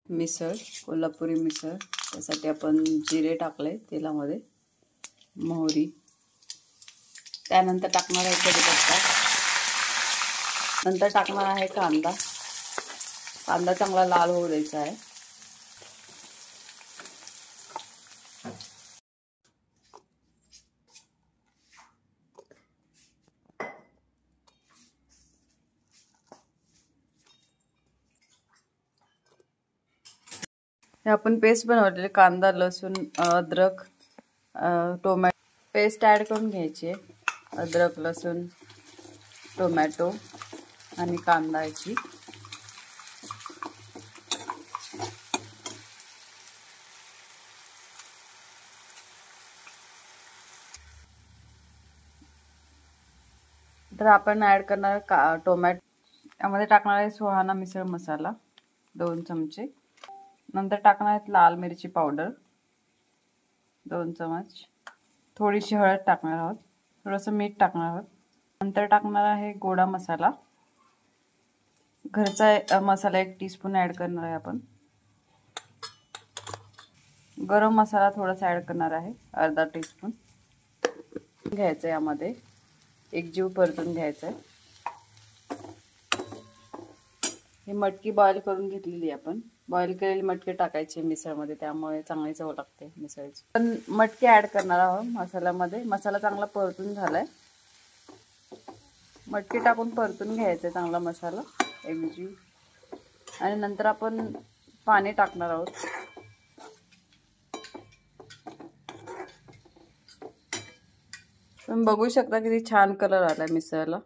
मिसळ, कोल्हापुरी मिसळ, त्यासाठी आपण जिरे टाकले तेलामध्ये, मोहरी, त्यानंतर टाकणार आहे कढीपत्ता, नंतर टाकणार आहे कांदा. कांदा चांगला लाल होऊ द्यायचा आहे. हे आपण पेस्ट बनवलेले कांदा, लसूण, अद्रक, टोमॅटो पेस्ट ॲड करून घ्यायची आहे. अद्रक, लसूण, टोमॅटो आणि कांदा याची. तर आपण ॲड करणार टोमॅटो. यामध्ये टाकणार आहे सुहाना मिसळ मसाला 2 चमचे. नंतर टाकणार आहेत लाल मिरची पावडर 2 चमच. थोडीशी हळद टाकणार आहोत. थोडंसं मीठ टाकणार आहोत. नंतर टाकणार आहे गोडा मसाला. घरचा मसाला 1 टीस्पून ॲड करणार आहे आपण. गरम मसाला थोडासा ॲड करणार आहे, अर्धा टीस्पून घ्यायचं. यामध्ये एकजीव परतून घ्यायचं आहे. ही मटकी बॉईल करून घेतलेली आपण. बॉईल केलेली मटकी टाकायची मिसळमध्ये, त्यामुळे चांगली चव लागते मिसळची. पण मटकी ॲड करणार आहोत मसाल्यामध्ये. मसाला चांगला परतून झालाय. मटकी टाकून परतून घ्यायचं चांगला मसाला एकजीव. आणि नंतर आपण पाणी टाकणार आहोत. तुम्ही बघू शकता किती छान कलर आला मिसळला.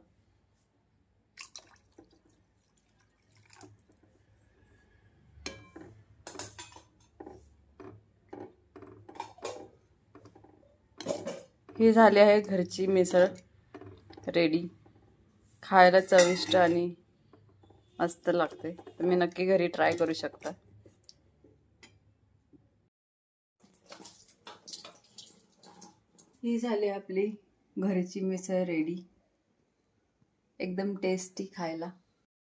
ही झाली आहे घरची मिसळ रेडी. खायला चविष्ट आणि मस्त लागते. तुम्ही नक्की घरी ट्राय करू शकता. ही झाली आपली घरची मिसळ रेडी. एकदम टेस्टी खायला.